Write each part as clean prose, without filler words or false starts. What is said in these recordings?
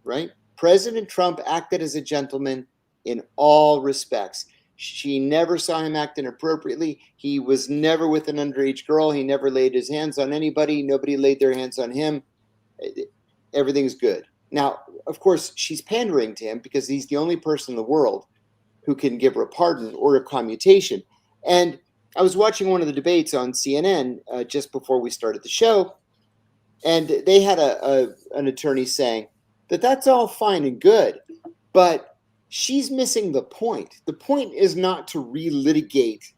right? President Trump acted as a gentleman in all respects. She never saw him act inappropriately. He was never with an underage girl. He never laid his hands on anybody. Nobody laid their hands on him. Everything's good. Now, of course, she's pandering to him because he's the only person in the world who can give her a pardon or a commutation. And I was watching one of the debates on CNN just before we started the show, and they had an attorney saying that that's all fine and good, but she's missing the point. The point is not to relitigate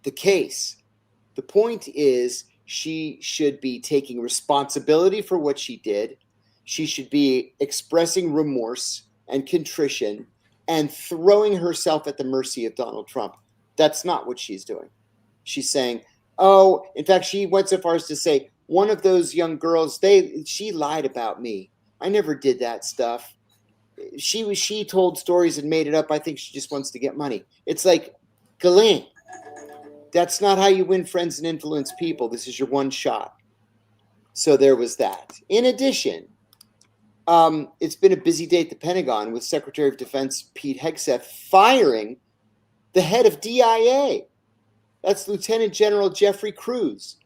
the case. The point is she should be taking responsibility for what she did. She should be expressing remorse and contrition and throwing herself at the mercy of Donald Trump. That's not what she's doing. She's saying, oh, in fact, she went so far as to say, one of those young girls, she lied about me. I never did that stuff. She told stories and made it up. I think she just wants to get money. It's like, Ghislaine, that's not how you win friends and influence people. This is your one shot. So there was that. In addition, it's been a busy day at the Pentagon with Secretary of Defense Pete Hegseth firing the head of DIA. That's Lieutenant General Jeffrey Cruz.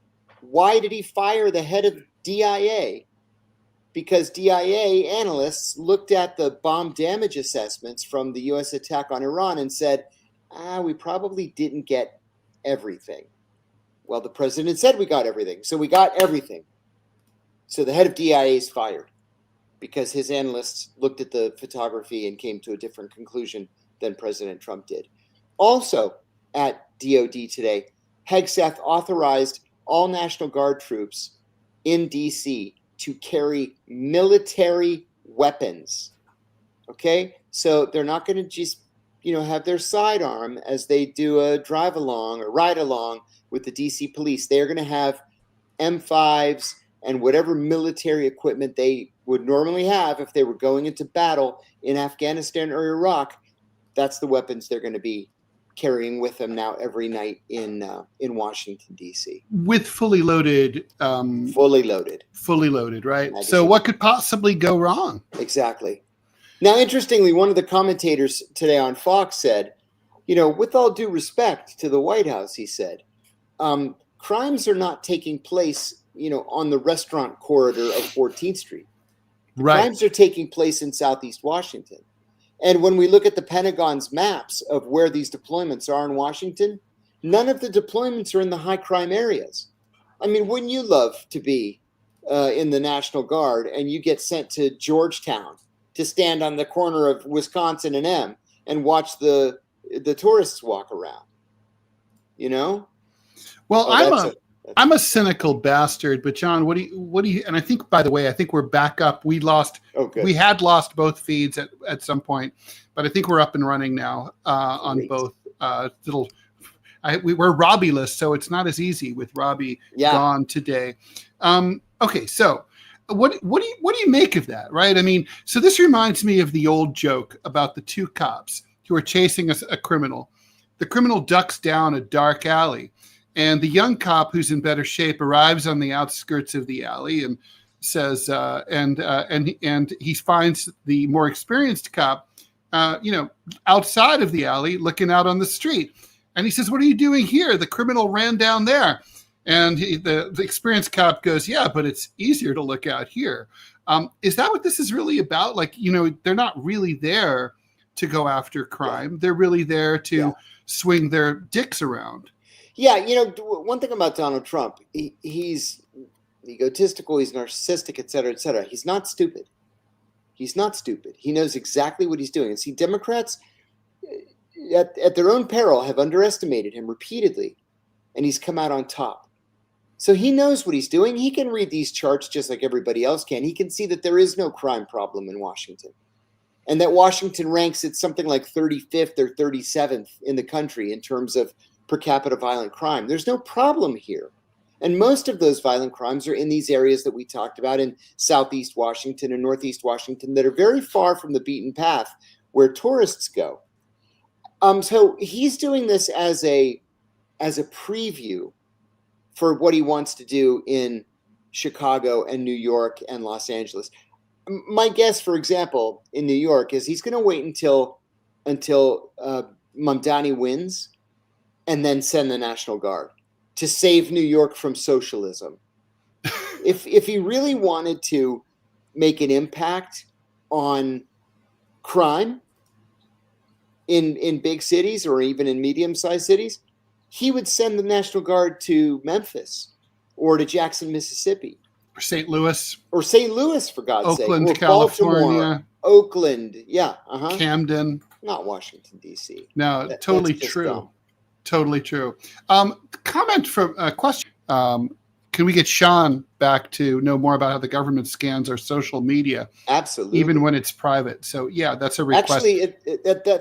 Why did he fire the head of DIA? Because DIA analysts looked at the bomb damage assessments from the U.S. attack on Iran and said, we probably didn't get everything. Well, the president said we got everything, so we got everything. So the head of DIA is fired because his analysts looked at the photography and came to a different conclusion than President Trump did. Also at DOD today, Hegseth authorized all National Guard troops in D.C. to carry military weapons. Okay? So they're not going to just, have their sidearm as they do a drive along or ride along with the DC police. They're going to have M5s and whatever military equipment they would normally have if they were going into battle in Afghanistan or Iraq. That's the weapons they're going to be carrying with them now every night in Washington, D.C. With fully loaded. Fully loaded, right? Magazine. So what could possibly go wrong? Exactly. Now, interestingly, one of the commentators today on Fox said, with all due respect to the White House, he said, crimes are not taking place, on the restaurant corridor of 14th Street. Right. Crimes are taking place in Southeast Washington. And when we look at the Pentagon's maps of where these deployments are in Washington, none of the deployments are in the high crime areas. I mean, wouldn't you love to be in the National Guard and you get sent to Georgetown to stand on the corner of Wisconsin and M and watch the tourists walk around? Well, I'm a cynical bastard, but John, what do you? And I think, by the way, we're back up. We had lost both feeds at some point, but I think we're up and running now on both. We're Robbie-less, so it's not as easy with Robbie gone today. Okay, so what do you make of that, right? I mean, so this reminds me of the old joke about the two cops who are chasing a criminal. The criminal ducks down a dark alley. And the young cop who's in better shape arrives on the outskirts of the alley and says, and he finds the more experienced cop, outside of the alley, looking out on the street. And he says, "What are you doing here? The criminal ran down there." And the experienced cop goes, "Yeah, but it's easier to look out here." Is that what this is really about? Like, they're not really there to go after crime. Yeah. They're really there to swing their dicks around. Yeah, one thing about Donald Trump, he's egotistical, he's narcissistic, et cetera, et cetera. He's not stupid. He knows exactly what he's doing. And see, Democrats, at their own peril, have underestimated him repeatedly, and he's come out on top. So he knows what he's doing. He can read these charts just like everybody else can. He can see that there is no crime problem in Washington, and that Washington ranks at something like 35th or 37th in the country in terms of per capita violent crime. There's no problem here. And most of those violent crimes are in these areas that we talked about in Southeast Washington and Northeast Washington that are very far from the beaten path where tourists go. So he's doing this as a preview for what he wants to do in Chicago and New York and Los Angeles. my guess, for example, in New York, is he's going to wait until Mamdani wins, and then send the National Guard to save New York from socialism. If he really wanted to make an impact on crime in big cities or even in medium-sized cities, he would send the National Guard to Memphis or to Jackson, Mississippi. Or St. Louis. Or St. Louis, for God's sake. Oakland, Or California. Baltimore, Oakland. Yeah. Camden. Not Washington, D.C. No, totally true. Dumb. Totally true. Comment from a question. Can we get Sean back to know more about how the government scans our social media? Absolutely. Even when it's private. So, yeah, that's a request. Actually,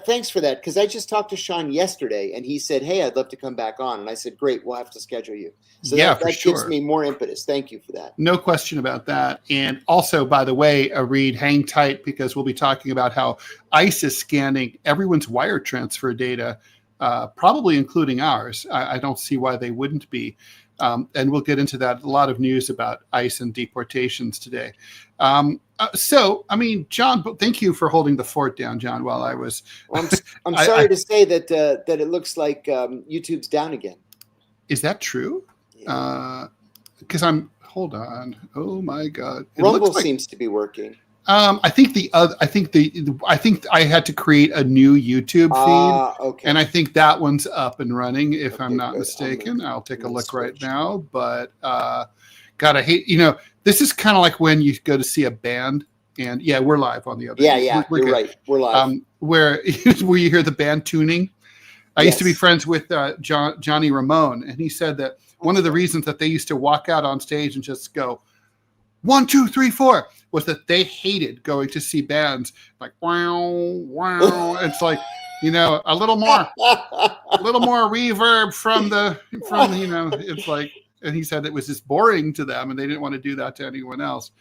thanks for that, because I just talked to Sean yesterday, and he said, hey, I'd love to come back on. And I said, great, we'll have to schedule you. So that gives me more impetus. Thank you for that. No question about that. And also, by the way, Reed, hang tight, because we'll be talking about how ICE is scanning everyone's wire transfer data, probably including ours. I don't see why they wouldn't be. And we'll get into that. A lot of news about ICE and deportations today. So, I mean, John, thank you for holding the fort down, John, while I was... Well, I'm sorry to say that it looks like YouTube's down again. Is that true? Because hold on. Oh, my God. Rumble seems to be working. I think I had to create a new YouTube feed, okay. And I think that one's up and running. If I'm not mistaken, I'll take a look right now. But God, I hate. This is kind of like when you go to see a band, and yeah, we're live on the other. Yeah, you're right. We're live. Where you hear the band tuning. I used to be friends with Johnny Ramone, and he said that one of the reasons that they used to walk out on stage and just go 1, 2, 3, 4 was that they hated going to see bands like wow, wow. It's like, a little more reverb from it's like, and he said it was just boring to them and they didn't want to do that to anyone else.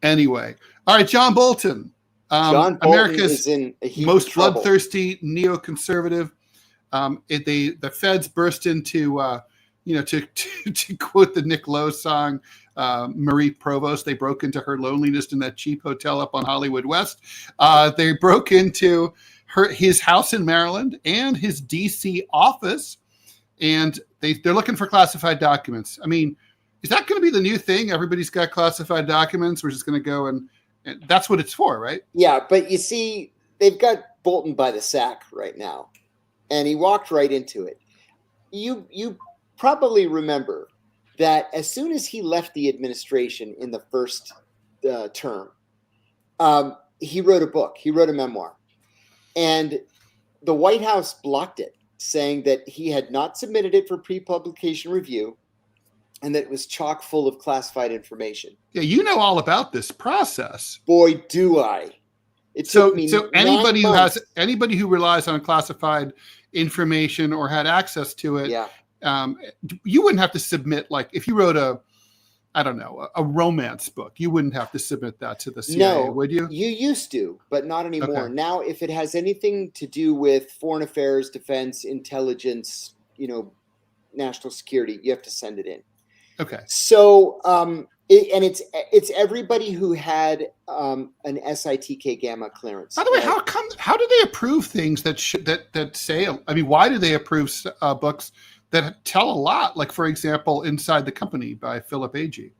Anyway, all right, John Bolton. John Bolton America's is in a heap most of trouble. bloodthirsty neoconservative. The feds burst into, to quote the Nick Lowe song, Marie Provost, they broke into her loneliness in that cheap hotel up on Hollywood West. They broke into his house in Maryland and his DC office, and they're looking for classified documents. I mean, is that going to be the new thing? Everybody's got classified documents. We're just going to go and that's what it's for, right? Yeah, but you see, they've got Bolton by the sack right now, and he walked right into it. You probably remember that as soon as he left the administration in the first term, he wrote a book. He wrote a memoir. And the White House blocked it, saying that he had not submitted it for pre-publication review and that it was chock full of classified information. Yeah, you know all about this process. Boy, do I. So anybody who relies on classified information or had access to it, you wouldn't have to submit, like if you wrote a romance book, you wouldn't have to submit that to the CIA, would you? You used to, but not anymore. Okay. Now, if it has anything to do with foreign affairs, defense, intelligence, national security, you have to send it in. Okay. So, it's everybody who had an SITK gamma clearance. By the way, how do they approve things that say? I mean, why do they approve books that tell a lot? Like, for example, Inside the Company by Philip Agee.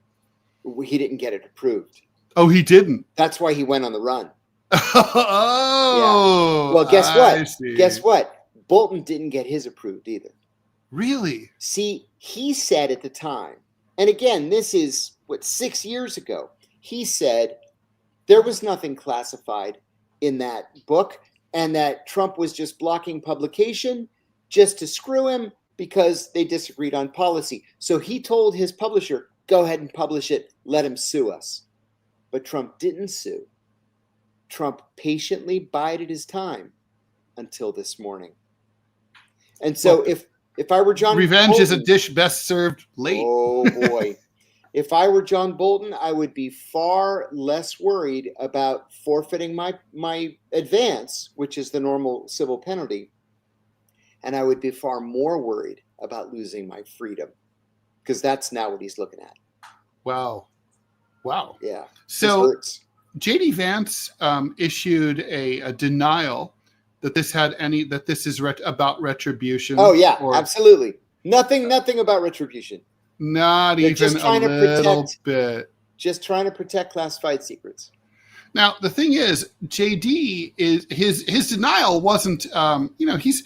He didn't get it approved. Oh, he didn't. That's why he went on the run. Oh, yeah. Well, guess what? I see. Guess what? Bolton didn't get his approved either. Really? See, he said at the time, and again, this is 6 years ago, he said there was nothing classified in that book and that Trump was just blocking publication just to screw him because they disagreed on policy. So he told his publisher, go ahead and publish it, let him sue us. But Trump didn't sue. Trump patiently bided his time until this morning. And so if I were John Revenge Bolton, is a dish best served late. Oh, boy. If I were John Bolton, I would be far less worried about forfeiting my advance, which is the normal civil penalty. And I would be far more worried about losing my freedom, because that's now what he's looking at. Wow. Wow. Yeah. So J.D. Vance issued a denial that this is about retribution. Oh yeah, absolutely. Nothing about retribution. Not They're even a little bit. Just trying to protect classified secrets. Now the thing is, JD is his denial wasn't. He's,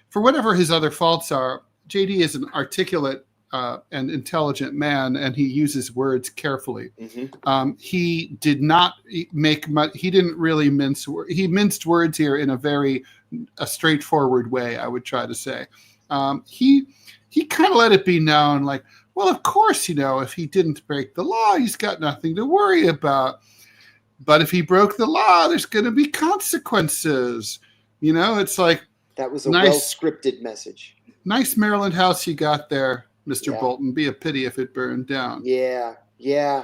for whatever his other faults are, JD is an articulate and intelligent man, and he uses words carefully. Mm-hmm. He did not make much. He didn't really mince. He minced words here in a straightforward way, I would try to say. He kind of let it be known, like, well, of course, if he didn't break the law, he's got nothing to worry about. But if he broke the law, there's going to be consequences. It's like, that was a well-scripted message. Nice Maryland house you got there, Mr. Bolton. Be a pity if it burned down. Yeah.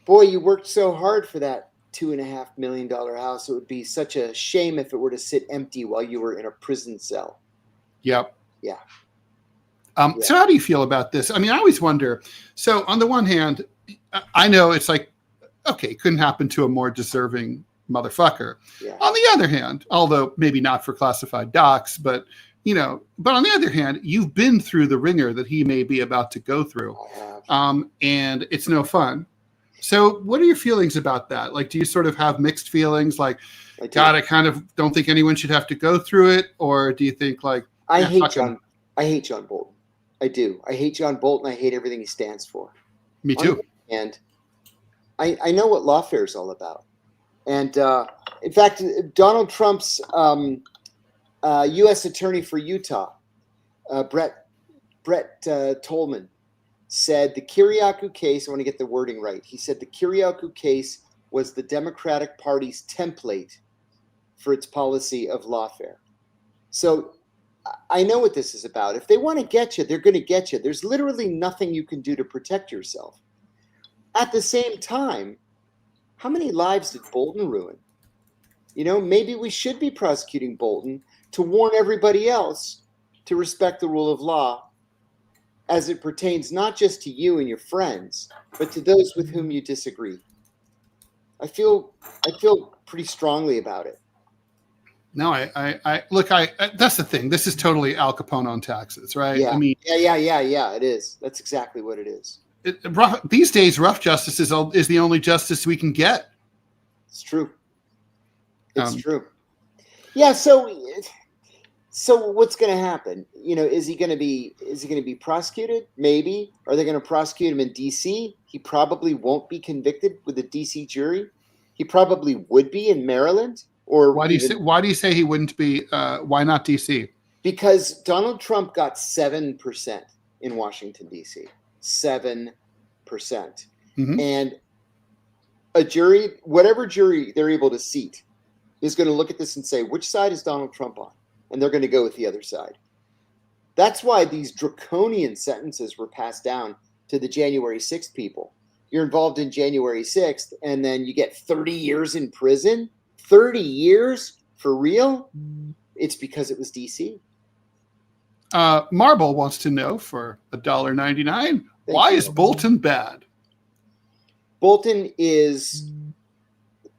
Boy, you worked so hard for that $2.5 million house. It would be such a shame if it were to sit empty while you were in a prison cell. Yep. Yeah. So how do you feel about this? I mean, I always wonder. So on the one hand, I know it's like, okay, couldn't happen to a more deserving motherfucker. Yeah. On the other hand, although maybe not for classified docs, but on the other hand, you've been through the ringer that he may be about to go through. And it's no fun. So what are your feelings about that? Like, do you sort of have mixed feelings? Like, God, I kind of don't think anyone should have to go through it. Or do you think like, I hate John Bolton. I do. I hate John Bolton. I hate everything he stands for. Me too. And I know what lawfare is all about. And in fact, Donald Trump's U.S. Attorney for Utah, Brett Tolman, said the Kiriakou case, I want to get the wording right. He said the Kiriakou case was the Democratic Party's template for its policy of lawfare. So I know what this is about. If they want to get you, they're going to get you. There's literally nothing you can do to protect yourself. At the same time, how many lives did Bolton ruin? Maybe we should be prosecuting Bolton to warn everybody else to respect the rule of law as it pertains not just to you and your friends, but to those with whom you disagree. I feel pretty strongly about it. No, I look, that's the thing. This is totally Al Capone on taxes, right? Yeah. I mean, yeah, it is. That's exactly what it is. These days, rough justice is the only justice we can get. It's true. It's true. Yeah. So what's going to happen? Is he going to be prosecuted? Maybe. Are they going to prosecute him in D.C.? He probably won't be convicted with a D.C. jury. He probably would be in Maryland. Or why do you say he wouldn't be? Why not D.C.? Because Donald Trump got 7% in Washington, D.C. 7%. Mm-hmm. And a jury, whatever jury they're able to seat, is going to look at this and say, which side is Donald Trump on? And they're going to go with the other side. That's why these draconian sentences were passed down to the January 6th people. You're involved in January 6th, and then you get 30 years in prison. 30 years? For real? It's because it was D.C. Marble wants to know for $1.99, why is Bolton bad? Bolton is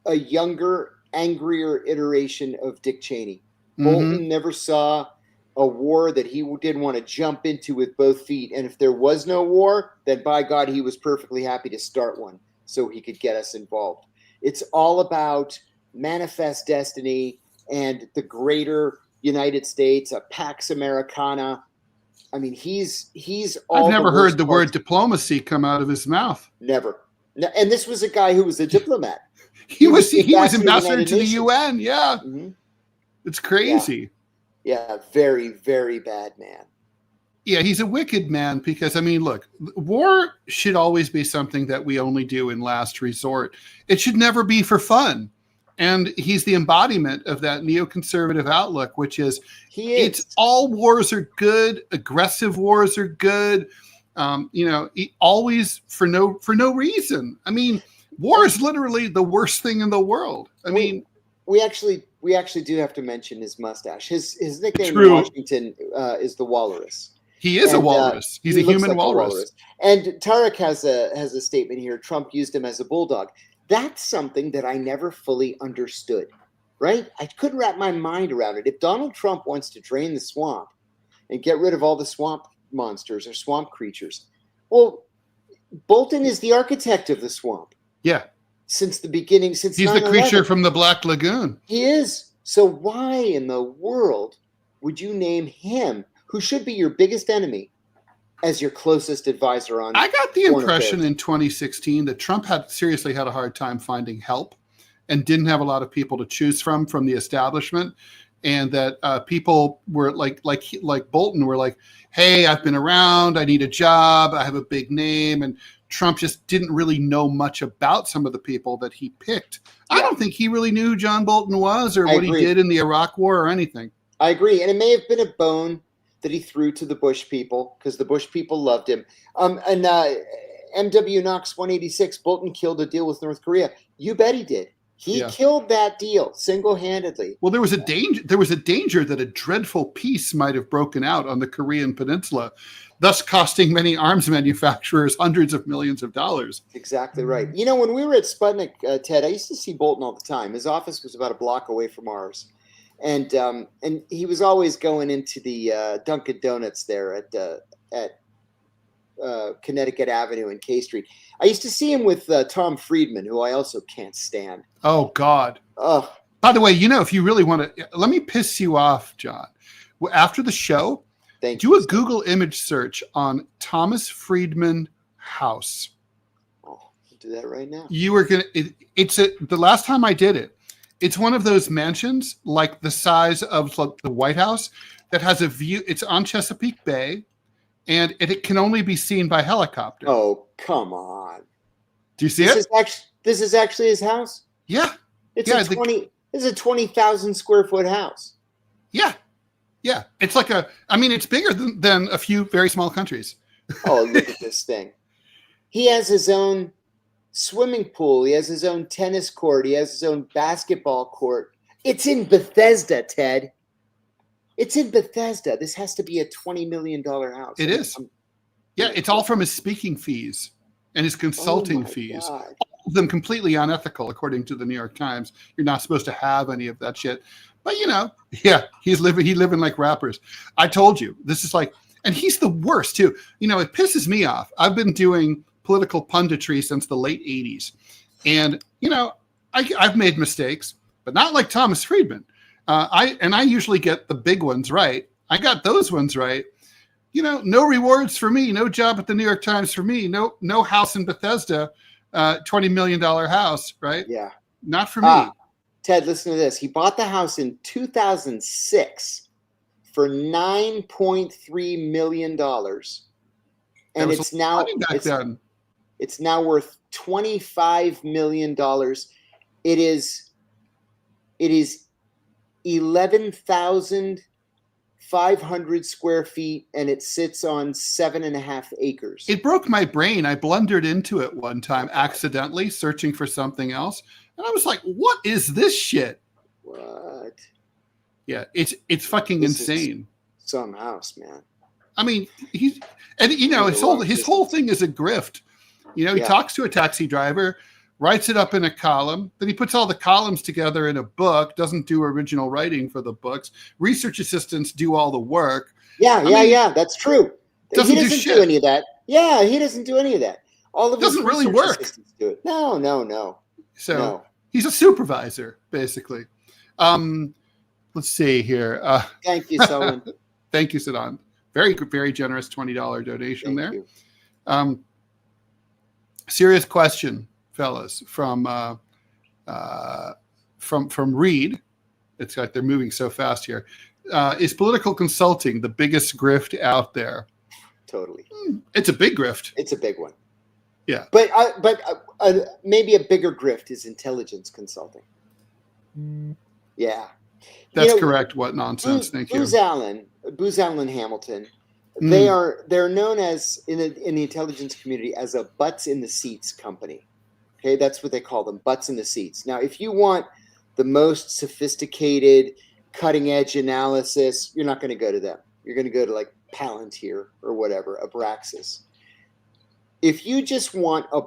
a younger, angrier iteration of Dick Cheney. Mm-hmm. Bolton never saw a war that he didn't want to jump into with both feet. And if there was no war, then by God, he was perfectly happy to start one so he could get us involved. It's all about manifest destiny and the greater United States, a Pax Americana. I mean, he's all. I've never heard the word diplomacy come out of his mouth. Never. And this was a guy who was a diplomat. He was ambassador to the UN. Yeah. Mm-hmm. It's crazy. Yeah, very, very bad man. Yeah, he's a wicked man because, I mean, look, war should always be something that we only do in last resort. It should never be for fun. And he's the embodiment of that neoconservative outlook, which is, it's all wars are good, aggressive wars are good, always for no reason. I mean, war is literally the worst thing in the world. We actually do have to mention his mustache. His nickname in Washington is the Walrus. He is a walrus. He's a human walrus. And Tarek has a statement here. Trump used him as a bulldog. That's something that I never fully understood, right? I couldn't wrap my mind around it. If Donald Trump wants to drain the swamp and get rid of all the swamp monsters or swamp creatures, well, Bolton is the architect of the swamp. Yeah. Since the beginning, he's the creature from the Black Lagoon. He is. So why in the world would you name him, who should be your biggest enemy, as your closest advisor on? I got the impression in 2016 that Trump seriously had a hard time finding help and didn't have a lot of people to choose from the establishment. And that people were like Bolton were like, hey, I've been around. I need a job. I have a big name. And Trump just didn't really know much about some of the people that he picked. Yeah. I don't think he really knew who John Bolton was or what he did in the Iraq War or anything. I agree. And it may have been a bone that he threw to the Bush people because the Bush people loved him. And MW Knox 186, Bolton killed a deal with North Korea. You bet he did. He killed that deal single-handedly. Well, there was a danger that a dreadful peace might have broken out on the Korean peninsula, thus costing many arms manufacturers hundreds of millions of dollars. Exactly right. You know, when we were at Sputnik, Ted, I used to see Bolton all the time. His office was about a block away from ours. And he was always going into the Dunkin' Donuts there at Connecticut Avenue and K Street. I used to see him with Tom Friedman, who I also can't stand. Oh, God. Oh. By the way, you know, if you really want to, let me piss you off, John. After the show, do a Google image search on Thomas Friedman house. Oh, I'll do that right now. You were going to, the last time I did it, it's one of those mansions like the size of the White House that has a view. It's on Chesapeake Bay, and it can only be seen by helicopter. Oh, come on! Do you see it? This is actually his house. Yeah, This is a 20,000 square foot house. Yeah, yeah. It's like it's bigger than a few very small countries. Oh, look at this thing. He has his own swimming pool. He has his own tennis court. He has his own basketball court. It's in Bethesda, Ted. It's in Bethesda. This has to be a $20 million house. It is. It's all from his speaking fees and his consulting fees. God. All of them completely unethical, according to the New York Times. You're not supposed to have any of that shit. But he's living like rappers. I told you, this is like, and he's the worst too. You know, it pisses me off. I've been doing political punditry since the late 80s. And, I've made mistakes, but not like Thomas Friedman. I usually get the big ones right. I got those ones right. No rewards for me, no job at the New York Times for me, no house in Bethesda, $20 million house, right? Yeah. Not for me. Ted, listen to this. He bought the house in 2006 for $9.3 million. And it's now worth $25 million. It is 11,500 square feet, and it sits on 7.5 acres. It broke my brain. I blundered into it one time accidentally, searching for something else. And I was like, what is this shit? What? Yeah, it's fucking insane. Some house, man. I mean, his whole thing is a grift. He talks to a taxi driver, writes it up in a column, then he puts all the columns together in a book, doesn't do original writing for the books. Research assistants do all the work. Yeah, that's true. He doesn't do any of that. Yeah, he doesn't do any of that. All of his doesn't really work. Do it. No. So he's a supervisor, basically. Let's see here. Thank you, Solon. Thank you, Sadan. Very, very generous $20 donation there. You. Serious question, fellas, from Reed. It's like they're moving so fast here. Is political consulting the biggest grift out there? Totally. It's a big grift. It's a big one. Yeah. But maybe a bigger grift is intelligence consulting. Yeah. That's correct. What nonsense? Thank you. Booz Allen Hamilton. They're known as in the intelligence community as a butts in the seats company. Okay, that's what they call them, butts in the seats. Now, if you want the most sophisticated, cutting edge analysis, you're not going to go to them. You're going to go to like Palantir or whatever, Abraxas. If you just want a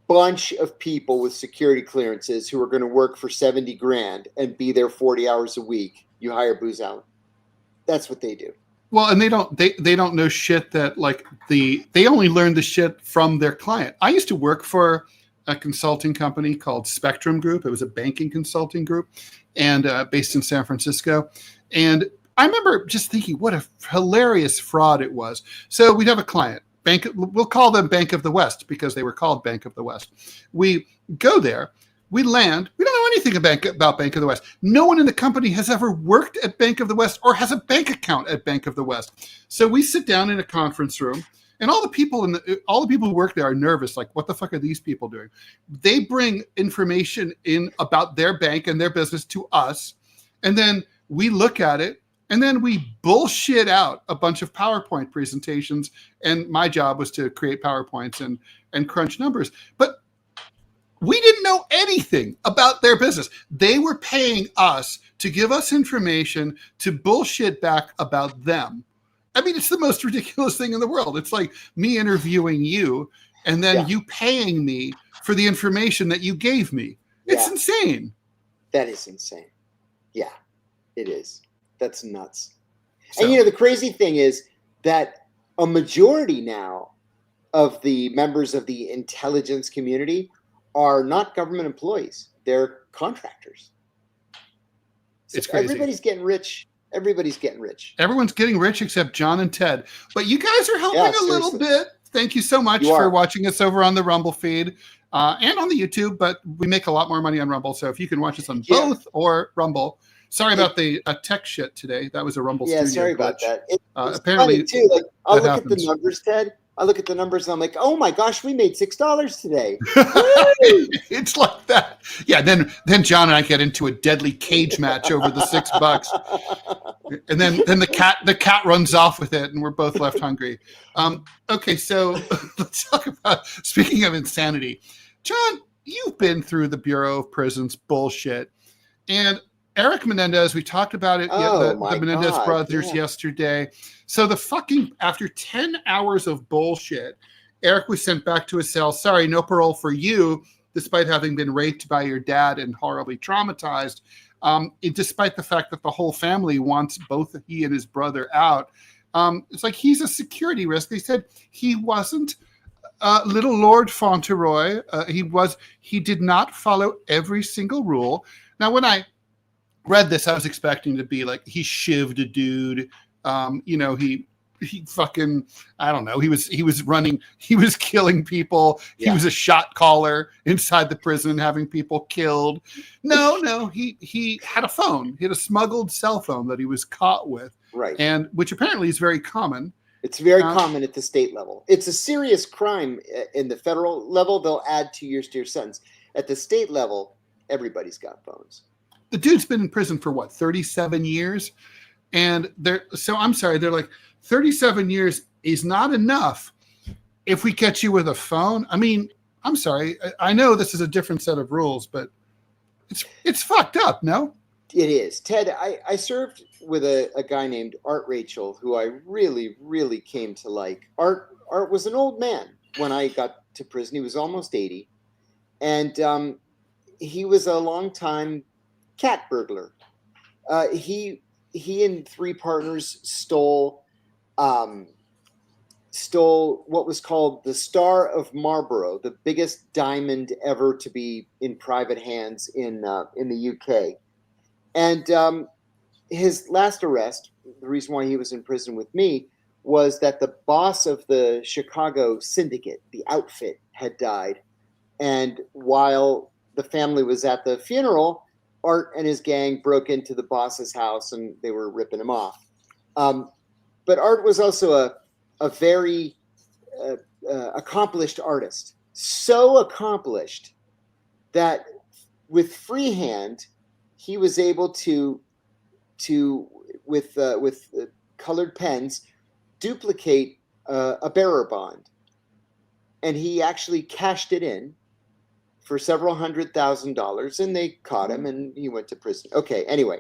bunch of people with security clearances who are going to work for 70 grand and be there 40 hours a week, you hire Booz Allen. That's what they do. Well, and they don't know shit that like they only learn the shit from their client. I used to work for a consulting company called Spectrum Group. It was a banking consulting group and based in San Francisco. And I remember just thinking what a hilarious fraud it was. So we'd have a client. We'll call them Bank of the West because they were called Bank of the West. We go there, we land, we don't know anything about Bank of the West. No one in the company has ever worked at Bank of the West or has a bank account at Bank of the West. So we sit down in a conference room, and all the people who work there are nervous. Like, what the fuck are these people doing? They bring information in about their bank and their business to us, and then we look at it. And then we bullshit out a bunch of PowerPoint presentations. And my job was to create PowerPoints and crunch numbers. But we didn't know anything about their business. They were paying us to give us information to bullshit back about them. I mean, it's the most ridiculous thing in the world. It's like me interviewing you and then you paying me for the information that you gave me. It's insane. That is insane. Yeah, it is. That's nuts. So, and the crazy thing is that a majority now of the members of the intelligence community are not government employees. They're contractors. So it's crazy. Everybody's getting rich. Everybody's getting rich. Everyone's getting rich except John and Ted. But you guys are helping a little bit. Thank you so much for watching us over on the Rumble feed and on the YouTube. But we make a lot more money on Rumble. So if you can watch us on both or Rumble. Sorry about the tech shit today. That was a Rumble studio. Yeah, sorry about that. It's apparently, funny too. Like, I'll look at the numbers, Ted. I look at the numbers and I'm like, oh my gosh, we made $6 today. It's like that. Yeah. Then John and I get into a deadly cage match over the $6, and then the cat runs off with it, and we're both left hungry. Okay, so let's talk about, speaking of insanity, John. You've been through the Bureau of Prisons bullshit, and Erik Menendez, we talked about it, the Menendez brothers yesterday. So after 10 hours of bullshit, Erik was sent back to his cell. Sorry, no parole for you, despite having been raped by your dad and horribly traumatized. Despite the fact that the whole family wants both he and his brother out. It's like he's a security risk. They said he wasn't little Lord Fauntleroy. He did not follow every single rule. Now, when I read this, I was expecting to be like he shivved a dude. He fucking, I don't know. He was running. He was killing people. He was a shot caller inside the prison, having people killed. No. He had a phone. He had a smuggled cell phone that he was caught with. Right. And which apparently is very common. It's very common at the state level. It's a serious crime in the federal level. They'll add 2 years to your sentence. At the state level, everybody's got phones. The dude's been in prison for 37 years. And they're like, 37 years is not enough if we catch you with a phone. I mean, I'm sorry. I know this is a different set of rules, but it's fucked up, no? It is. Ted, I served with a guy named Art Rachel, who I really, really came to like. Art was an old man when I got to prison. He was almost 80. And he was a long-time cat burglar. He and 3 partners stole what was called the Star of Marlborough, the biggest diamond ever to be in private hands in the UK. And his last arrest, the reason why he was in prison with me, was that the boss of the Chicago syndicate, the outfit, had died. And while the family was at the funeral, Art and his gang broke into the boss's house and they were ripping him off. But Art was also a very accomplished artist. So accomplished that with freehand, he was able to with colored pens, duplicate a bearer bond. And he actually cashed it in for several $100,000, and they caught him, and he went to prison. Okay, anyway,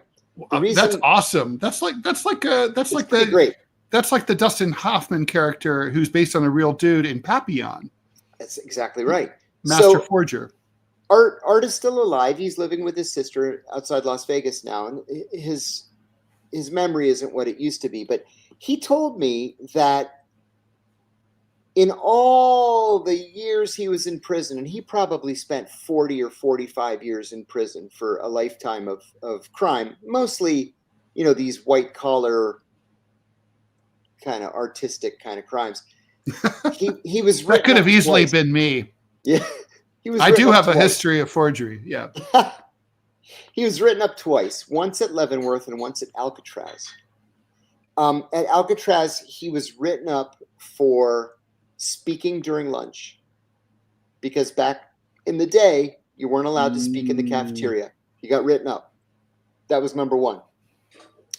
that's awesome. That's like great. That's like the Dustin Hoffman character who's based on a real dude in Papillon. That's exactly right. Master forger. Art is still alive. He's living with his sister outside Las Vegas now, and his memory isn't what it used to be. But he told me that in all the years he was in prison, and he probably spent 40 or 45 years in prison for a lifetime of crime, mostly, these white collar kind of artistic kind of crimes. He was that could have easily been me. Yeah. I do have a history of forgery. Yeah. He was written up twice, once at Leavenworth and once at Alcatraz. At Alcatraz, he was written up for speaking during lunch, because back in the day, you weren't allowed to speak in the cafeteria. He got written up. That was number one.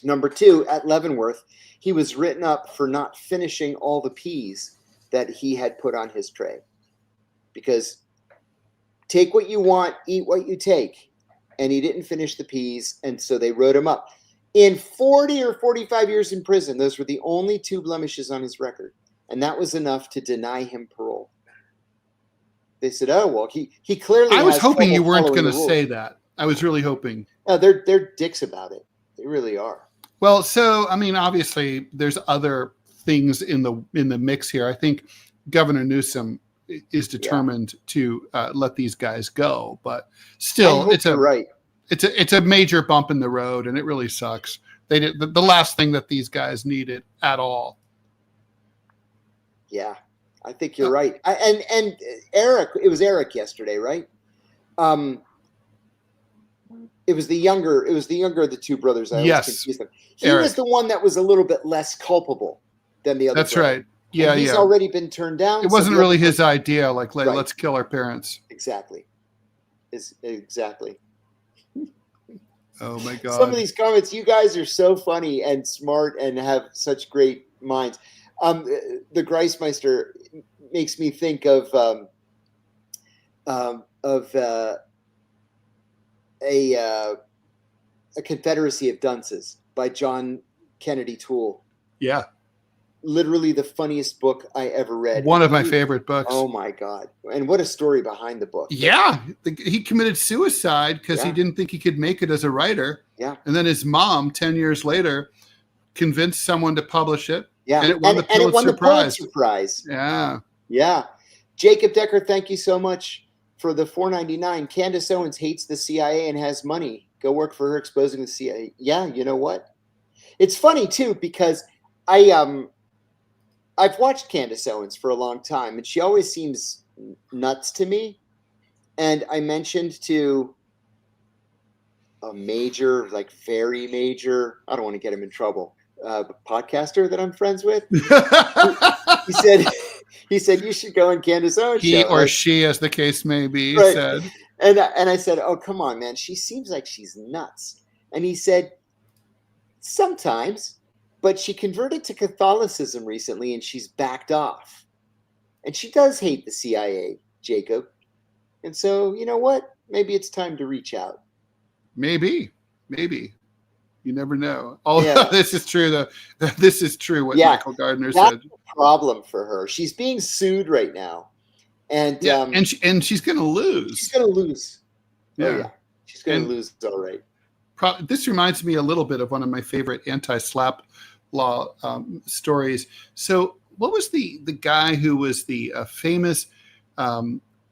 Number two, at Leavenworth, he was written up for not finishing all the peas that he had put on his tray. Because take what you want, eat what you take. And he didn't finish the peas, and so they wrote him up. In 40 or 45 years in prison, those were the only two blemishes on his record. And that was enough to deny him parole. They said, oh, well, he clearly I was hoping you weren't going to say that. I was really hoping. No, they're dicks about it. They really are. Well, so, I mean, obviously, there's other things in the mix here. I think Governor Newsom is determined to let these guys go, but still, it's a major bump in the road, and it really sucks. They did the last thing that these guys needed at all. Yeah, I think you're right. And Erik, it was Erik yesterday, right? It was the younger of the two brothers. I always confuse them. He was the one that was a little bit less culpable than the other. That's brother. Right. Yeah, and he's already been turned down. It wasn't really his idea. Like, let's kill our parents. Exactly. Exactly. Oh my God. Some of these comments, you guys are so funny and smart and have such great minds. The Greismeister makes me think of a Confederacy of Dunces by John Kennedy Toole. Yeah. Literally the funniest book I ever read. One of my favorite books. Oh my God. And what a story behind the book. Yeah. He committed suicide because he didn't think he could make it as a writer. Yeah. And then his mom, 10 years later, convinced someone to publish it. Yeah. And it won the Pulitzer Prize. Yeah. Yeah. Jacob Decker, thank you so much for the $4.99. Candace Owens hates the CIA and has money. Go work for her exposing the CIA. Yeah, you know what? It's funny too, because I've watched Candace Owens for a long time, and she always seems nuts to me. And I mentioned to a major, like very major, I don't want to get him in trouble, podcaster that I'm friends with. He said you should go on Candace Owens show. He or she, as the case may be, said. And I said, oh, come on, man. She seems like she's nuts. And he said, sometimes, but she converted to Catholicism recently and she's backed off. And she does hate the CIA, Jacob. And so, you know what? Maybe it's time to reach out. Maybe. You never know. This is true. This is true what Michael Gardner said. That's a problem for her. She's being sued right now. And and she's going to lose. She's going to lose. Yeah. Oh, yeah. She's going to lose. All right. This reminds me a little bit of one of my favorite anti-SLAPP law stories. So what was the guy who was the famous,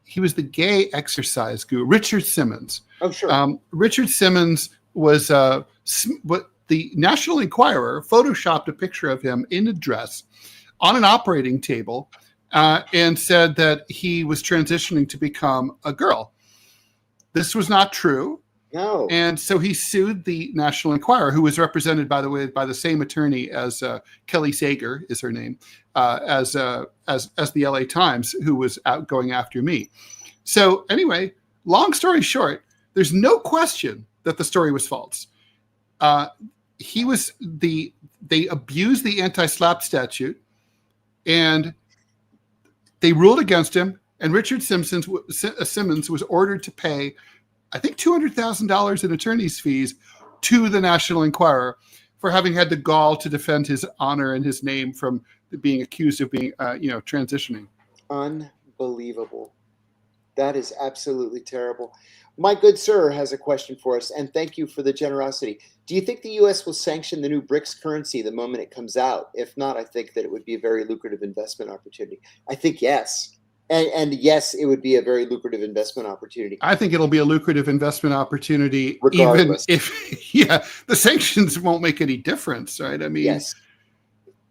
he was the gay exercise guru, Richard Simmons. Oh, sure. Richard Simmons was what the National Enquirer photoshopped a picture of him in a dress on an operating table and said that he was transitioning to become a girl. This was not true. No. And so he sued the National Enquirer, who was represented, by the way, by the same attorney as Kelly Sager is her name, as the LA Times, who was going after me. So anyway, long story short, there's no question that the story was false. They abused the anti-SLAPP statute, and they ruled against him. And Richard Simmons was ordered to pay, I think, $200,000 in attorney's fees to the National Enquirer for having had the gall to defend his honor and his name from being accused of being, transitioning. Unbelievable. That is absolutely terrible. My good sir has a question for us, and thank you for the generosity. Do you think the U.S. will sanction the new BRICS currency the moment it comes out? If not, I think that it would be a very lucrative investment opportunity. I think yes. And yes, it would be a very lucrative investment opportunity. I think it'll be a lucrative investment opportunity, regardless. Even if, the sanctions won't make any difference, right? I mean, yes.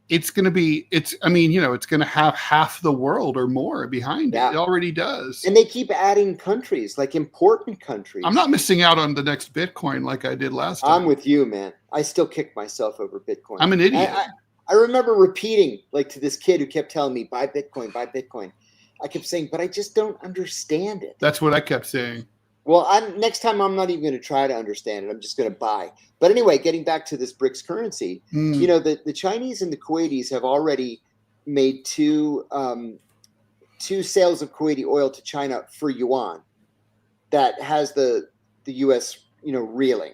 It's going to be, it's going to have half the world or more behind it. It already does. And they keep adding countries, like important countries. I'm not missing out on the next Bitcoin like I did last time. I'm with you, man. I still kick myself over Bitcoin. I'm an idiot. I remember repeating, like, to this kid who kept telling me, buy Bitcoin, buy Bitcoin. I kept saying, but I just don't understand it. That's what I kept saying. Well, next time I'm not even going to try to understand it. I'm just going to buy. But anyway, getting back to this BRICS currency, the Chinese and the Kuwaitis have already made two sales of Kuwaiti oil to China for yuan that has the U.S. reeling.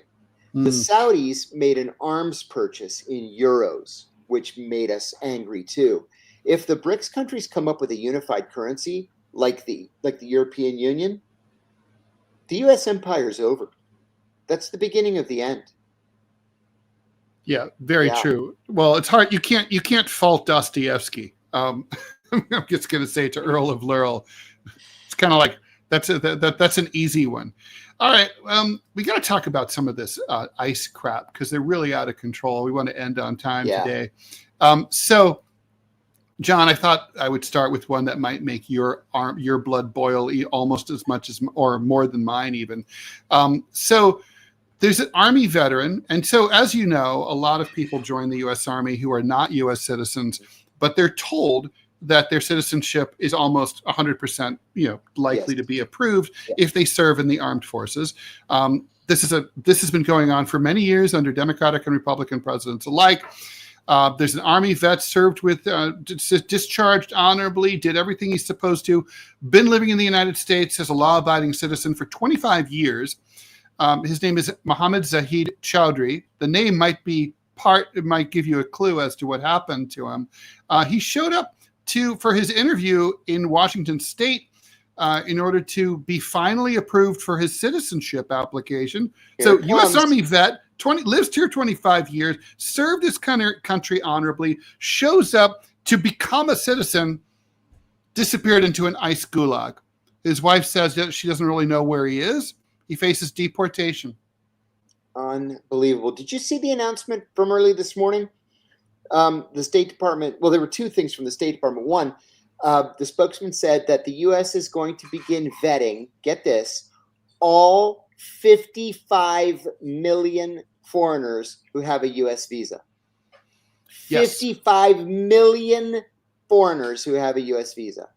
The Saudis made an arms purchase in euros, which made us angry too. If the BRICS countries come up with a unified currency like the European Union, the U.S. empire is over. That's the beginning of the end. Yeah, very true. Well, it's hard. You can't fault Dostoevsky. I'm just going to say to Earl of Lurl, it's kind of like that's an easy one. All right, we got to talk about some of this ICE crap because they're really out of control. We want to end on time today. So, John, I thought I would start with one that might make your blood boil almost as much as, or more than mine even. So there's an Army veteran. And so, as you know, a lot of people join the U.S. Army who are not U.S. citizens, but they're told that their citizenship is almost 100%, likely to be approved if they serve in the armed forces. This has been going on for many years under Democratic and Republican presidents alike. There's an Army vet served with, discharged honorably, did everything he's supposed to, been living in the United States as a law-abiding citizen for 25 years. His name is Mohammed Zahid Chowdhury. The name might give you a clue as to what happened to him. He showed up for his interview in Washington State in order to be finally approved for his citizenship application. So U.S. Army vet, lives here 25 years, served his country honorably, shows up to become a citizen, disappeared into an ICE gulag. His wife says that she doesn't really know where he is. He faces deportation. Unbelievable. Did you see the announcement from early this morning? The State Department, well, there were two things from the State Department. One, the spokesman said that the U.S. is going to begin vetting, get this, all 55 million foreigners who have a U.S. visa. Yes. 55 million foreigners who have a U.S. visa.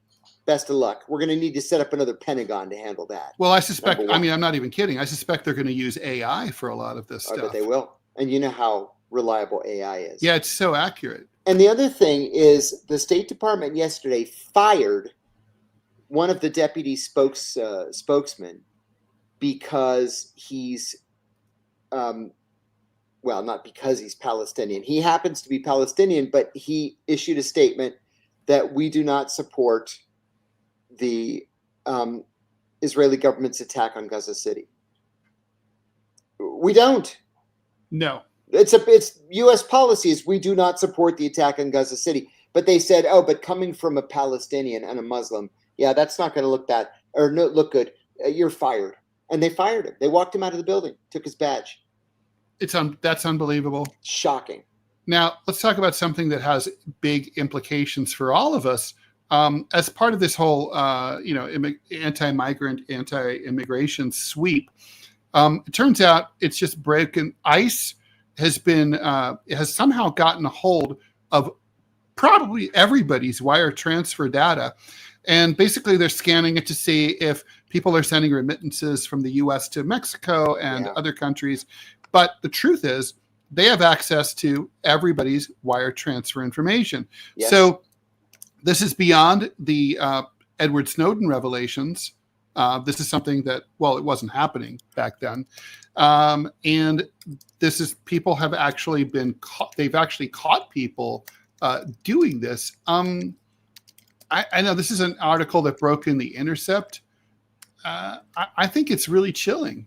Best of luck. We're going to need to set up another Pentagon to handle that. Well, I suspect, I'm not even kidding. I suspect they're going to use AI for a lot of this stuff. But they will. And you know how reliable AI is. Yeah, it's so accurate. And the other thing is the State Department yesterday fired one of the deputy spokesmen because he's, not because he's Palestinian. He happens to be Palestinian, but he issued a statement that we do not support the Israeli government's attack on Gaza City. We don't. No. It's U.S. policies. We do not support the attack on Gaza City. But they said, but coming from a Palestinian and a Muslim, that's not going to look bad or look good. You're fired. And they fired him. They walked him out of the building, took his badge. That's unbelievable. Shocking. Now, let's talk about something that has big implications for all of us. As part of this whole, anti-migrant, anti-immigration sweep, it turns out it's just broken. ICE has somehow gotten a hold of probably everybody's wire transfer data. And basically they're scanning it to see if people are sending remittances from the U.S. to Mexico and other countries. But the truth is they have access to everybody's wire transfer information. Yes. So this is beyond the Edward Snowden revelations. This is something that, well, it wasn't happening back then. And this is, people have actually been caught, they've actually caught people doing this. I know this is an article that broke in The Intercept. I think it's really chilling.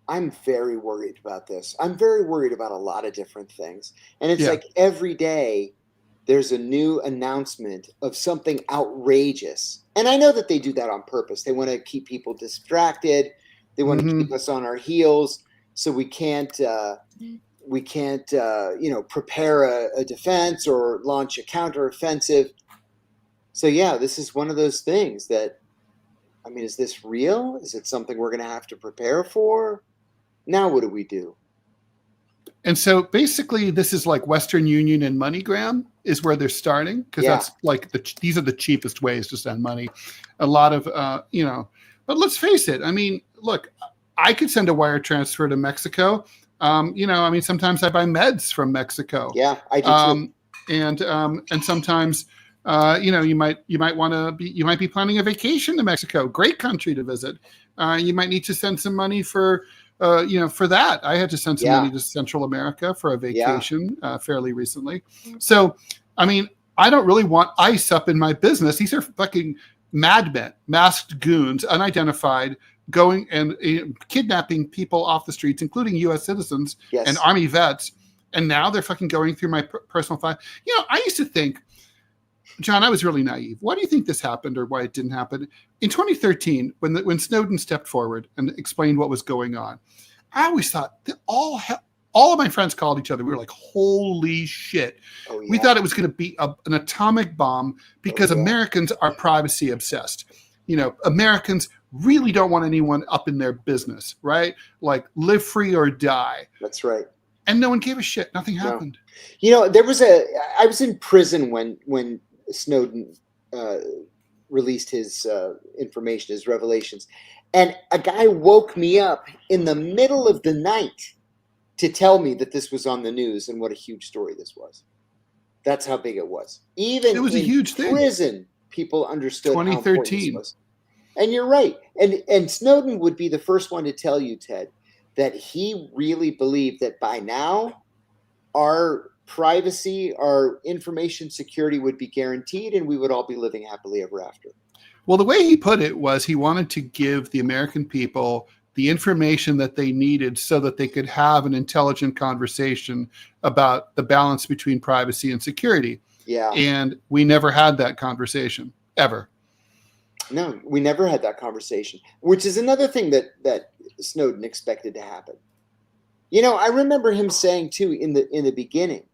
I'm very worried about this. I'm very worried about a lot of different things. And it's like every day there's a new announcement of something outrageous. And I know that they do that on purpose. They want to keep people distracted. They want to keep us on our heels so we can't prepare a defense or launch a counteroffensive. So yeah, this is one of those things that, I mean, is this real? Is it something we're going to have to prepare for? Now what do we do? And so basically this is like Western Union and MoneyGram is where they're starting, because that's like these are the cheapest ways to send money. A lot of, but let's face it. I mean, look, I could send a wire transfer to Mexico. Sometimes I buy meds from Mexico. Yeah, I do too. And sometimes, you might be planning a vacation to Mexico. Great country to visit. You might need to send some money for that. I had to send some money to Central America for a vacation fairly recently. So, I mean, I don't really want ICE up in my business. These are fucking madmen, masked goons, unidentified, going and kidnapping people off the streets, including U.S. citizens and Army vets. And now they're fucking going through my personal file. I used to think, John, I was really naive. Why do you think this happened, or why it didn't happen? In 2013, when Snowden stepped forward and explained what was going on, I always thought that all of my friends called each other. We were like, holy shit. Oh, yeah. We thought it was going to be an atomic bomb because Americans are privacy obsessed. Americans really don't want anyone up in their business, right? Like, live free or die. That's right. And no one gave a shit. Nothing happened. I was in prison when Snowden released his information, his revelations. And a guy woke me up in the middle of the night to tell me that this was on the news and what a huge story this was. That's how big it was. Even it was a huge thing. Prison, people understood 2013. how important this was. And you're right. And Snowden would be the first one to tell you, Ted, that he really believed that by now our privacy, our information security would be guaranteed and we would all be living happily ever after. Well, the way he put it was he wanted to give the American people the information that they needed so that they could have an intelligent conversation about the balance between privacy and security. Yeah. And we never had that conversation, ever. No, we never had that conversation, which is another thing that Snowden expected to happen. I remember him saying too in the beginning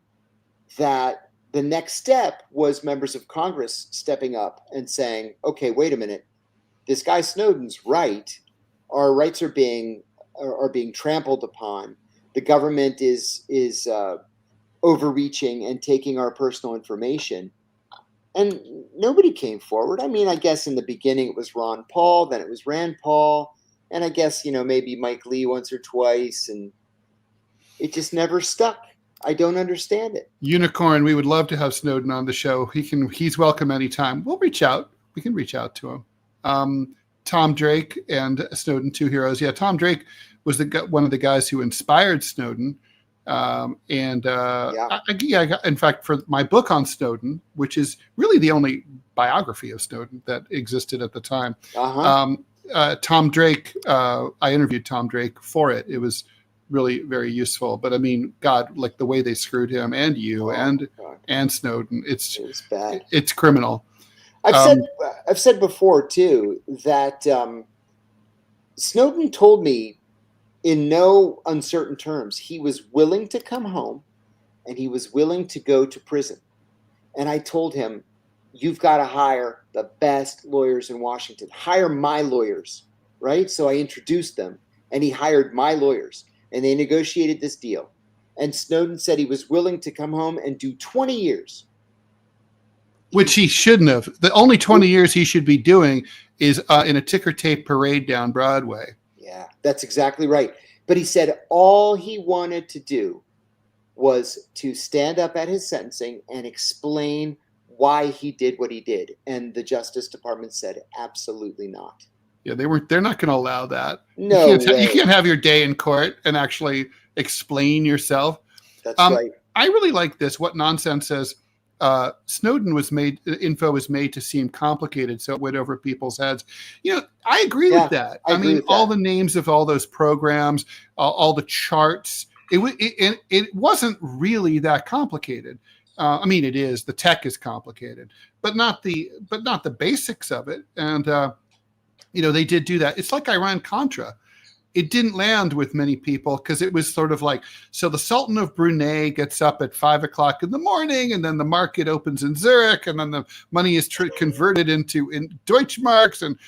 that the next step was members of Congress stepping up and saying, okay, wait a minute, this guy Snowden's right. Our rights are being trampled upon. The government is overreaching and taking our personal information. And nobody came forward. I mean, I guess in the beginning it was Ron Paul, then it was Rand Paul, and I guess, maybe Mike Lee once or twice, and it just never stuck. I don't understand it. Unicorn, we would love to have Snowden on the show. He's welcome anytime. We'll reach out. We can reach out to him. Tom Drake and Snowden, two heroes. Yeah, Tom Drake was one of the guys who inspired Snowden. In fact, for my book on Snowden, which is really the only biography of Snowden that existed at the time, Tom Drake, I interviewed Tom Drake for it. It was really very useful. But I mean, God, like the way they screwed him and you and Snowden, it was bad. It's criminal. I've said before too that Snowden told me in no uncertain terms he was willing to come home and he was willing to go to prison. And I told him, you've got to hire the best lawyers in Washington. Hire my lawyers, right? So I introduced them and he hired my lawyers and they negotiated this deal. And Snowden said he was willing to come home and do 20 years. Which he shouldn't have. The only 20 years he should be doing is in a ticker tape parade down Broadway. Yeah, that's exactly right. But he said all he wanted to do was to stand up at his sentencing and explain why he did what he did. And the Justice Department said, absolutely not. Yeah, they're not going to allow that. No way. You can't have your day in court and actually explain yourself. That's right. I really like this. What Nonsense says, Snowden info was made to seem complicated, so it went over people's heads. I agree with that. I mean, all the names of all those programs, all the charts, it wasn't really that complicated. I mean, it is. The tech is complicated, but not the basics of it. And they did do that. It's like Iran-Contra. It didn't land with many people because it was sort of like, so the Sultan of Brunei gets up at 5 o'clock in the morning, and then the market opens in Zurich, and then the money is converted in Deutschmarks, and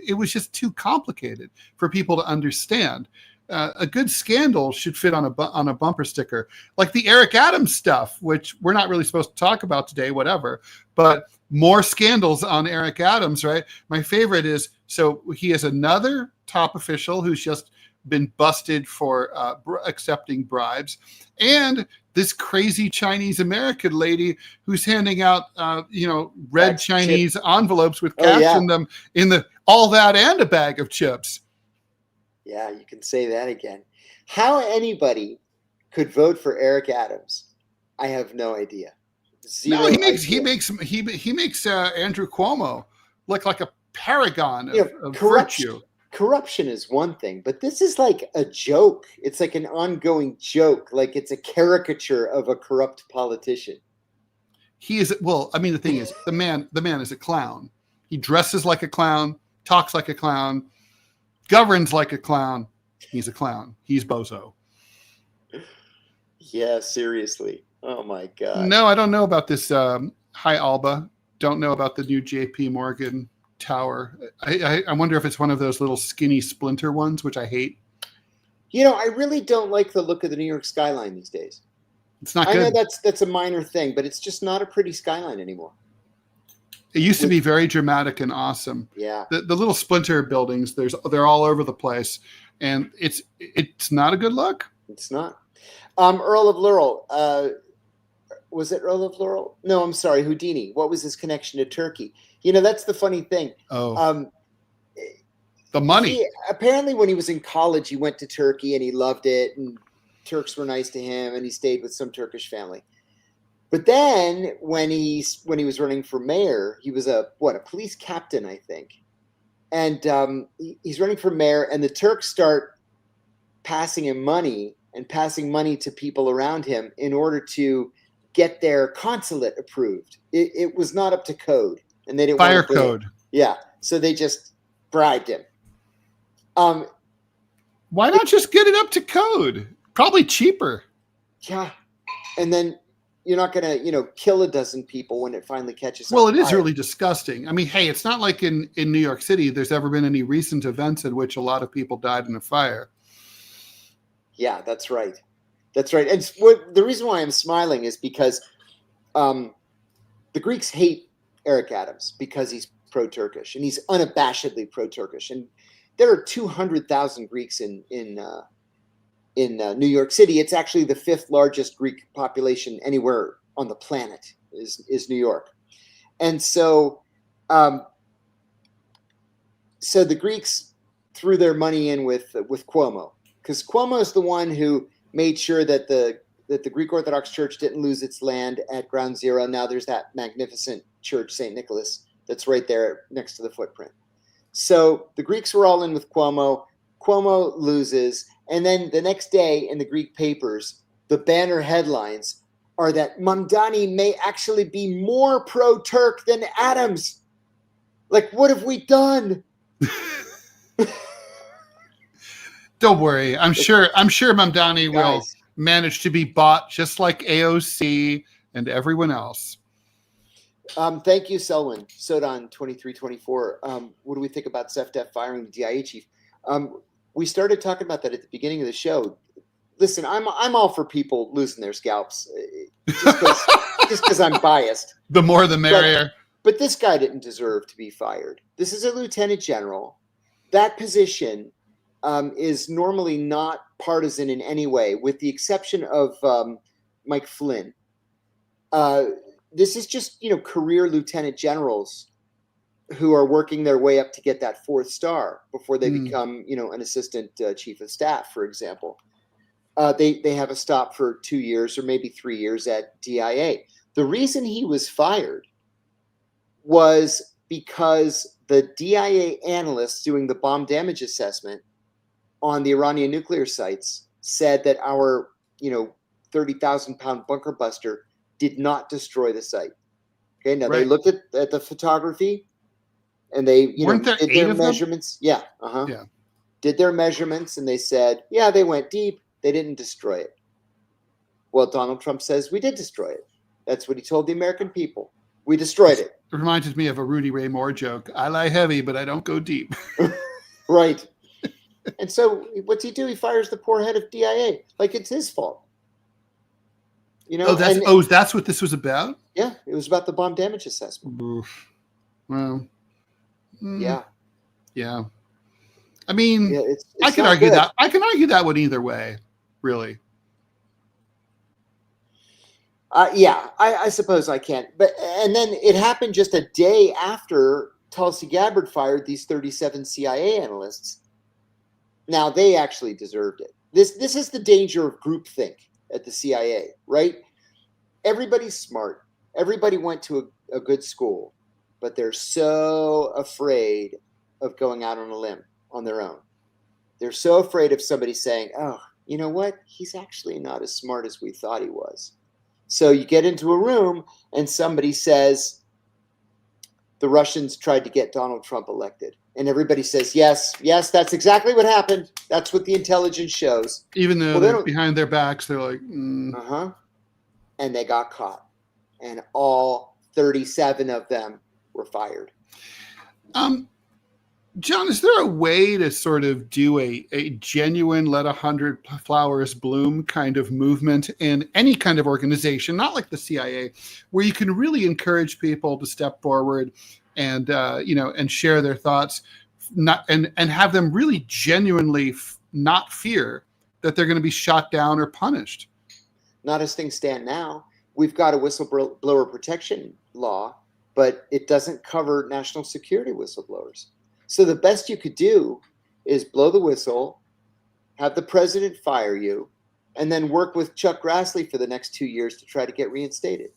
it was just too complicated for people to understand. A good scandal should fit on a bumper sticker, like the Eric Adams stuff, which we're not really supposed to talk about today, whatever, but more scandals on Eric Adams, right? My favorite is, so he is another top official who's just been busted for accepting bribes, and this crazy Chinese American lady who's handing out red Bags Chinese envelopes with cash in them, all that and a bag of chips. Yeah, you can say that again. How anybody could vote for Eric Adams, I have no idea. Zero. No, he makes Andrew Cuomo look like a paragon of virtue. Corruption is one thing, but this is like a joke. It's like an ongoing joke. Like it's a caricature of a corrupt politician. He is. Well, I mean, the thing is, the man is a clown. He dresses like a clown, talks like a clown, governs like a clown. He's a clown. He's bozo. Yeah, seriously. Oh my God. No, I don't know about this. Hi, Alba. Don't know about the new JP Morgan tower. I wonder if it's one of those little skinny splinter ones, which I hate. I really don't like the look of the New York skyline these days. It's not good. I know that's a minor thing, but it's just not a pretty skyline anymore. It used to be very dramatic and awesome. Yeah. The little splinter buildings, they're all over the place, and it's not a good look. It's not. Earl of Laurel. Was it Earl of Laurel? No, I'm sorry, Houdini. What was his connection to Turkey? That's the funny thing. Oh. The money. Apparently, when he was in college, he went to Turkey and he loved it, and Turks were nice to him, and he stayed with some Turkish family. But then, when he was running for mayor, he was a police captain, I think, and he's running for mayor, and the Turks start passing him money and passing money to people around him in order to get their consulate approved. It was not up to code, and they didn't fire want to code. Yeah, so they just bribed him. Why not just get it up to code? Probably cheaper. Yeah, and then you're not going to, kill a dozen people when it finally catches on Well, it fire. is really disgusting. I mean, hey, it's not like in New York City there's ever been any recent events in which a lot of people died in a fire. Yeah, that's right. That's right. And the reason why I'm smiling is because the Greeks hate Eric Adams because he's pro-Turkish, and he's unabashedly pro-Turkish. And there are 200,000 Greeks in New York City. It's actually the 5th largest Greek population anywhere on the planet is New York. And so the Greeks threw their money in with Cuomo, because Cuomo is the one who made sure that the Greek Orthodox Church didn't lose its land at Ground Zero. Now there's that magnificent church, St. Nicholas, that's right there next to the footprint. So the Greeks were all in with Cuomo. Cuomo loses. And then the next day in the Greek papers, the banner headlines are that Mamdani may actually be more pro-Turk than Adams. Like, what have we done? Don't worry. I'm sure Mamdani will manage to be bought just like AOC and everyone else. Thank you, Selwyn. Sodan 2324. What do we think about SEFDEF firing the DIA chief? We started talking about that at the beginning of the show. Listen, I'm all for people losing their scalps, just because I'm biased. The more the merrier. But this guy didn't deserve to be fired. This is a lieutenant general. That position is normally not partisan in any way, with the exception of Mike Flynn. this is just, career lieutenant generals who are working their way up to get that 4th star before they become, an assistant chief of staff, for example. They have a stop for 2 years or maybe 3 years at DIA. The reason he was fired was because the DIA analysts doing the bomb damage assessment on the Iranian nuclear sites said that our, 30,000-pound bunker buster did not destroy the site. Okay, now they looked at the photography and they, did their measurements. Yeah, Yeah. Did their measurements and they said, yeah, they went deep. They didn't destroy it. Well, Donald Trump says we did destroy it. That's what he told the American people. We destroyed it. It reminds me of a Rudy Ray Moore joke. I lie heavy, but I don't go deep. Right. And so what's he do? He fires the poor head of DIA like it's his fault. That's what this was about? Yeah, it was about the bomb damage assessment. Oof. Well, yeah. Yeah. I mean, it's I can argue that. I can argue that one either way, really. I suppose I can. And then it happened just a day after Tulsi Gabbard fired these 37 CIA analysts. Now, they actually deserved it. This is the danger of groupthink at the CIA, right? Everybody's smart. Everybody went to a good school, but they're so afraid of going out on a limb on their own. They're so afraid of somebody saying, oh, you know what? He's actually not as smart as we thought he was. So you get into a room and somebody says, the Russians tried to get Donald Trump elected. And everybody says, yes, that's exactly what happened. That's what the intelligence shows. Even though they're behind their backs, they're like, And they got caught. And all 37 of them were fired. John, is there a way to sort of do a genuine let 100 flowers bloom kind of movement in any kind of organization, not like the CIA, where you can really encourage people to step forward and and share their thoughts, and have them really genuinely not fear that they're going to be shot down or punished? Not as things stand now. We've got a whistleblower protection law, but it doesn't cover national security whistleblowers. So the best you could do is blow the whistle, have the president fire you, and then work with Chuck Grassley for the next 2 years to try to get reinstated,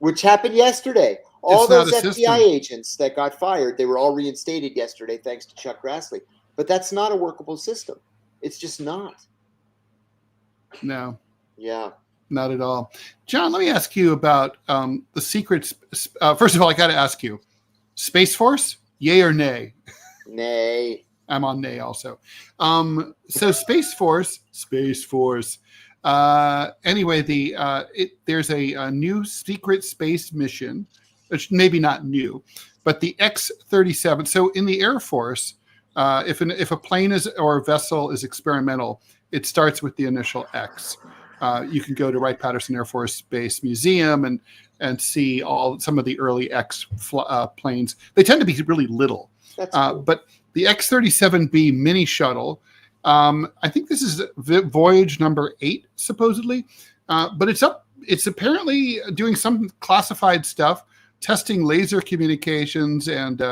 which happened yesterday. All those FBI agents that got fired, they were all reinstated yesterday thanks to Chuck Grassley. But that's not a workable system. It's just not. No. Yeah. Not at all. John, let me ask you about the secrets. First of all, I got to ask you, Space Force? Yay or nay? Nay. I'm on nay also. So Space Force. Anyway, there's a new secret space mission, which maybe not new, but the X-37. So in the Air Force, if a plane or a vessel is experimental, it starts with the initial X. You can go to Wright-Patterson Air Force Base Museum and see some of the early X planes. They tend to be really little. That's cool. But the X-37B mini shuttle, I think this is voyage number 8, supposedly. But it's apparently doing some classified stuff, testing laser communications and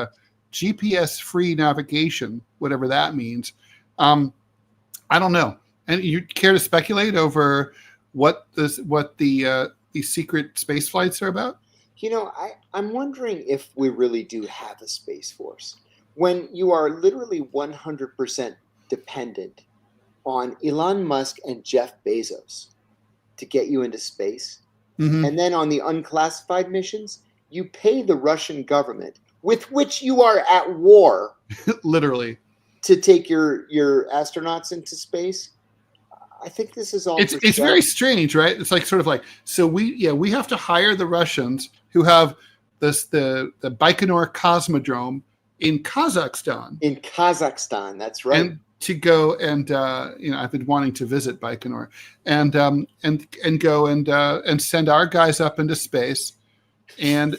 GPS-free navigation, whatever that means. I don't know. And you care to speculate over what these secret space flights are about? I'm wondering if we really do have a space force. When you are literally 100% dependent on Elon Musk and Jeff Bezos to get you into space, and then on the unclassified missions, you pay the Russian government, with which you are at war, literally, to take your astronauts into space. I think this is all. It's very strange, right? It's like sort of like, so we have to hire the Russians who have the Baikonur Cosmodrome in Kazakhstan. In Kazakhstan, that's right. And to go and I've been wanting to visit Baikonur and go and send our guys up into space. And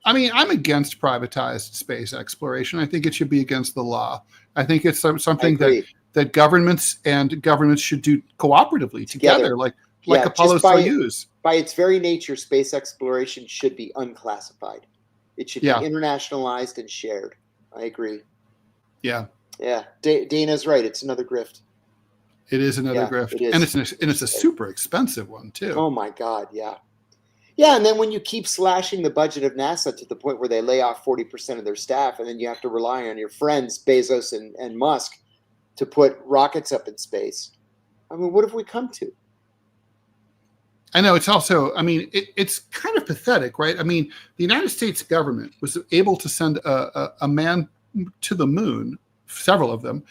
I mean, I'm against privatized space exploration. I think it should be against the law. I think it's something that governments should do cooperatively together. Like like Apollo Soyuz. By its very nature, space exploration should be unclassified. It should be internationalized and shared. I agree. Yeah. Yeah. Dana's right. It's another grift. It is another grift. It is. And it's a super expensive one, too. Oh, my God. Yeah. Yeah, and then when you keep slashing the budget of NASA to the point where they lay off 40% of their staff, and then you have to rely on your friends, Bezos and Musk, to put rockets up in space. I mean, what have we come to? I know. It's also, I mean, it's kind of pathetic, right? I mean, the United States government was able to send a man to the moon, several of them,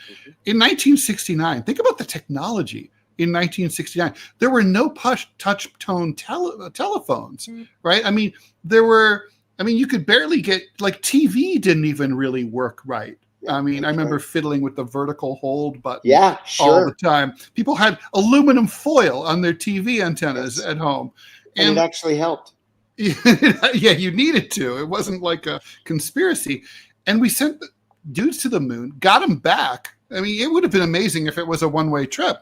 in 1969. Think about the technology. In 1969, there were no touch tone telephones, right? I mean, you could barely get, like, TV didn't even really work right. I mean, I remember fiddling with the vertical hold button all the time. People had aluminum foil on their TV antennas at home. And it actually helped. Yeah, you needed to. It wasn't like a conspiracy. And we sent dudes to the moon, got them back. I mean, it would have been amazing if it was a one-way trip.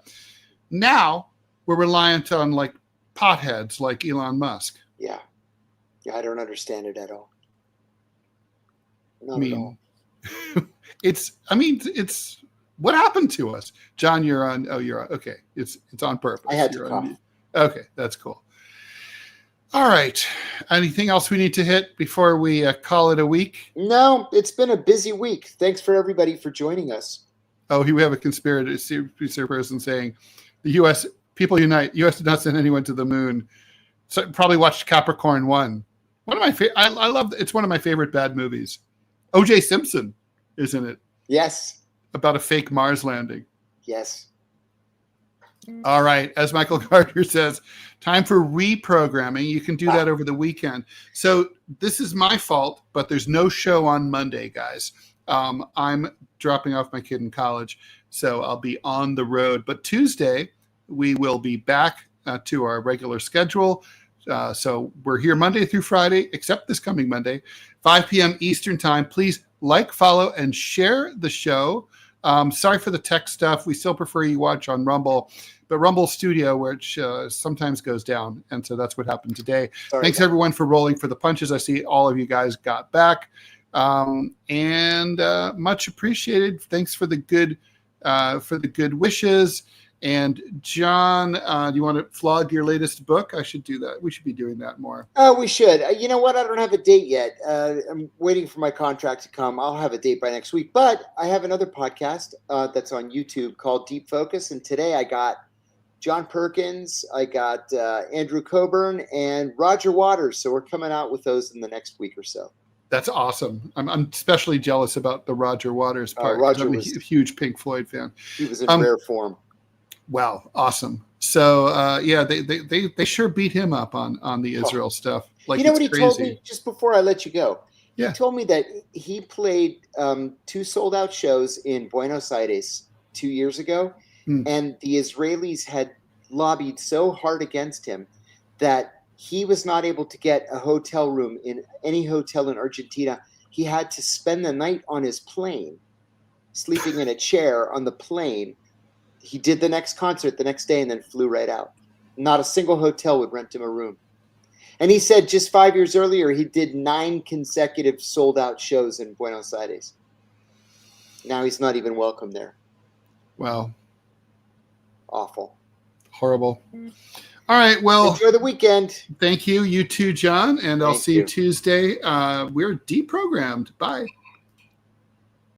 Now we're reliant on, like, potheads like Elon Musk. Yeah. Yeah, I don't understand it at all. Not at all. It's what happened to us. John, you're on. Oh, you're on. Okay. It's on purpose. I had to cough. Okay, that's cool. All right. Anything else we need to hit before we call it a week? No, it's been a busy week. Thanks for everybody for joining us. Oh, we have a conspiracy person saying the U.S. people unite. U.S. did not send anyone to the moon. So probably watched Capricorn 1. One of my I love. It's one of my favorite bad movies. O.J. Simpson is in it. Yes. About a fake Mars landing. Yes. All right. As Michael Gardner says, time for reprogramming. You can do that over the weekend. So this is my fault, but there's no show on Monday, guys. I'm dropping off my kid in college, so I'll be on the road. But Tuesday, we will be back to our regular schedule. So we're here Monday through Friday, except this coming Monday, 5 p.m. Eastern time. Please like, follow, and share the show. Sorry for the tech stuff. We still prefer you watch on Rumble, but Rumble Studio, which sometimes goes down. And so that's what happened today. Thanks everyone for rolling for the punches. I see all of you guys got back. And much appreciated. Thanks for the good wishes. And John, do you want to flog your latest book? I should do that. We should be doing that more. We should. You know what? I don't have a date yet. I'm waiting for my contract to come. I'll have a date by next week. But I have another podcast that's on YouTube called Deep Focus. And today I got John Perkins, I got Andrew Coburn, and Roger Waters. So we're coming out with those in the next week or so. That's awesome. I'm especially jealous about the Roger Waters part. I'm a huge Pink Floyd fan. He was in rare form. Wow, awesome. So they sure beat him up on the Israel stuff. Like, you know what he told me just before I let you go? Yeah. He told me that he played 2 sold-out shows in Buenos Aires 2 years ago, and the Israelis had lobbied so hard against him that he was not able to get a hotel room in any hotel in Argentina. He had to spend the night on his plane, sleeping in a chair on the plane. He did the next concert the next day and then flew right out. Not a single hotel would rent him a room. And he said just 5 years earlier, he did 9 consecutive sold-out shows in Buenos Aires. Now he's not even welcome there. Wow. Awful. Horrible. All right, well. Enjoy the weekend. Thank you. You too, John. And I'll see you Tuesday. We're deprogrammed. Bye.